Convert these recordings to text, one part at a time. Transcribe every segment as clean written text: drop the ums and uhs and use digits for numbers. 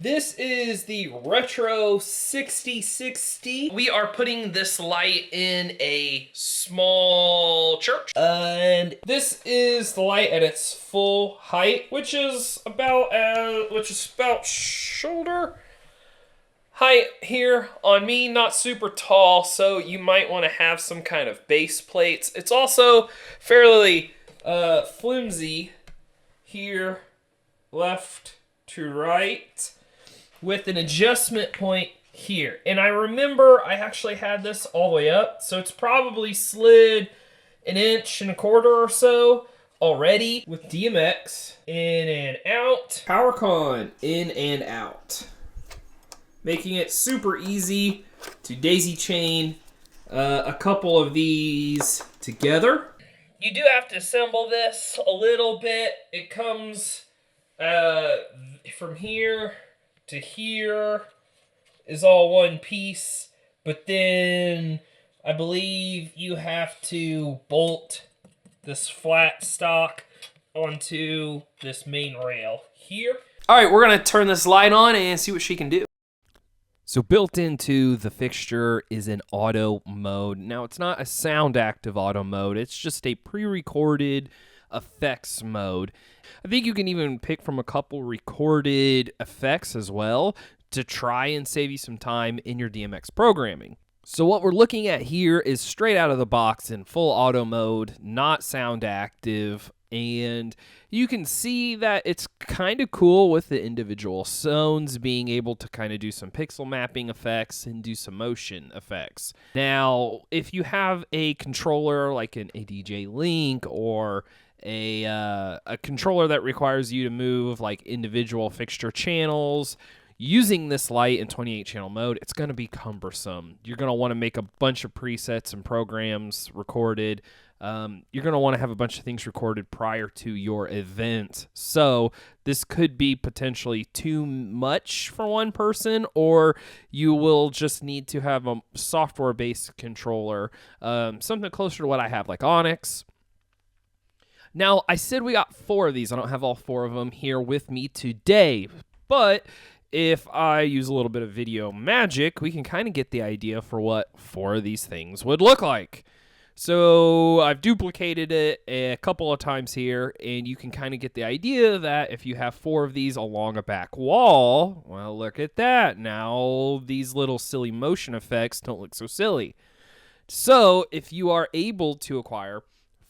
This is the Retro 6060. We are putting this light in a small church. And this is the light at its full height, which is about shoulder height here on me, not super tall, so you might want to have some kind of base plates. It's also fairly flimsy here, left to right, with an adjustment point here. And I remember I actually had this all the way up, so it's probably slid 1.25 inches or so already, with DMX in and out, PowerCon in and out, making it super easy to daisy chain a couple of these together. You do have to assemble this a little bit. It comes from here to here is all one piece, but then I believe you have to bolt this flat stock onto this main rail here. All right, we're gonna turn this light on and see what she can do. So built into the fixture is an auto mode. Now, it's not a sound active auto mode. It's just a pre-recorded effects mode. I think you can even pick from a couple recorded effects as well to try and save you some time in your DMX programming. So what we're looking at here is straight out of the box in full auto mode, not sound active. And you can see that it's kind of cool with the individual zones being able to kind of do some pixel mapping effects and do some motion effects. Now, if you have a controller like an ADJ Link or a controller that requires you to move like individual fixture channels, using this light in 28 channel mode, it's going to be cumbersome. You're going to want to make a bunch of presets and programs recorded. You're going to want to have a bunch of things recorded prior to your event. So this could be potentially too much for one person, or you will just need to have a software-based controller, something closer to what I have, like Onyx. Now, I said we got 4 of these. I don't have all 4 of them here with me today, but if I use a little bit of video magic, we can kind of get the idea for what 4 of these things would look like. So I've duplicated it a couple of times here, and you can kind of get the idea that if you have 4 of these along a back wall, well, look at that. Now these little silly motion effects don't look so silly. So if you are able to acquire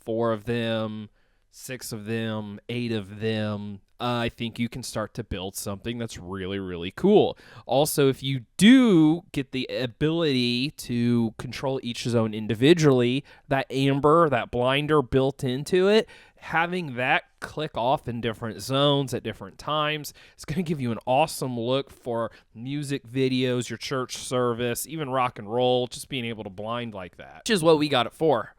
4 of them, 6 of them, 8 of them, I think you can start to build something that's really, really cool. Also, if you do get the ability to control each zone individually, that amber, that blinder built into it, having that click off in different zones at different times, it's going to give you an awesome look for music videos, your church service, even rock and roll, just being able to blind like that, which is what we got it for.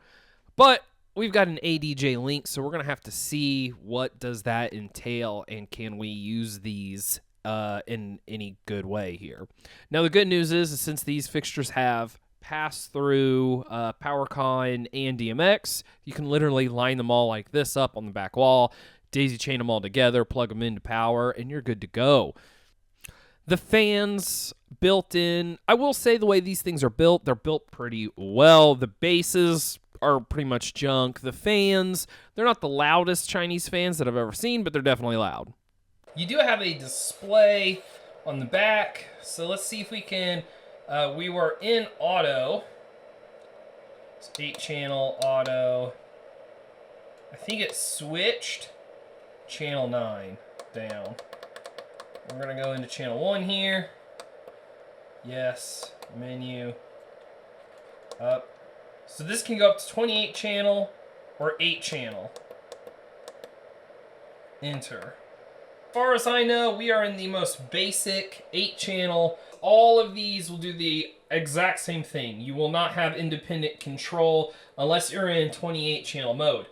But we've got an ADJ Link, so we're going to have to see what does that entail and can we use these in any good way here. Now, the good news is since these fixtures have pass-through PowerCon and DMX, you can literally line them all like this up on the back wall, daisy chain them all together, plug them into power, and you're good to go. The fans built in, I will say the way these things are built, they're built pretty well. The bases are pretty much junk. The fans, they're not the loudest Chinese fans that I've ever seen, but they're definitely loud. You do have a display on the back, so let's see if we can, we were in auto. It's 8-channel auto. I think it switched channel 9 down. We're gonna go into channel 1 here. Yes, menu, up. So this can go up to 28 channel or 8 channel. Enter. As far as I know, we are in the most basic 8 channel. All of these will do the exact same thing. You will not have independent control unless you're in 28 channel mode.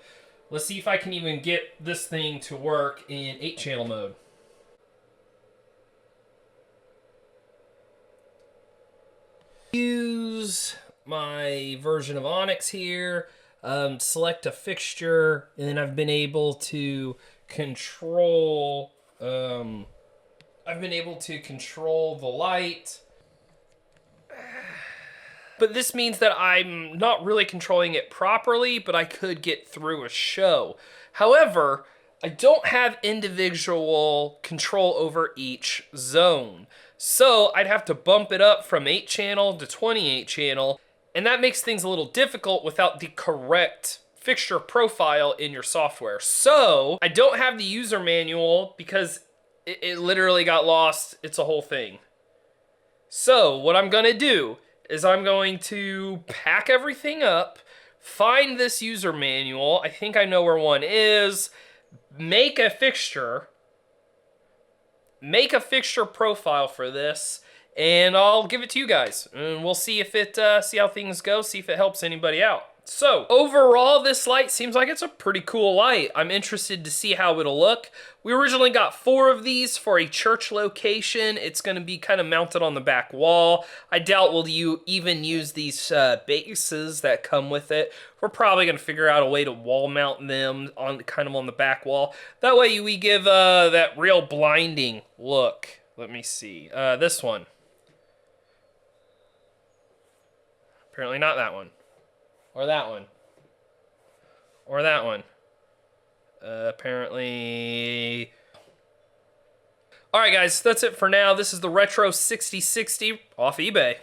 Let's see if I can even get this thing to work in 8 channel mode. Use my version of Onyx here, select a fixture, and then I've been able to control I've been able to control the light. But this means that I'm not really controlling it properly, but I could get through a show. However, I don't have individual control over each zone. So I'd have to bump it up from 8 channel to 28 channel, and that makes things a little difficult without the correct fixture profile in your software. So I don't have the user manual because it literally got lost. It's a whole thing. So what I'm gonna do is I'm going to pack everything up, find this user manual. I think I know where one is. Make a fixture profile for this, and I'll give it to you guys, and we'll see if it see how things go, see if it helps anybody out. So overall, this light seems like it's a pretty cool light. I'm interested to see how it'll look. We originally got 4 of these for a church location. It's going to be kind of mounted on the back wall. I doubt we'll even use these bases that come with it. We're probably going to figure out a way to wall mount them on the back wall. That way we give that real blinding look. Let me see. This one. Apparently not that one. Or that one. Or that one. Apparently... Alright guys, that's it for now. This is the Retro 6060 off eBay.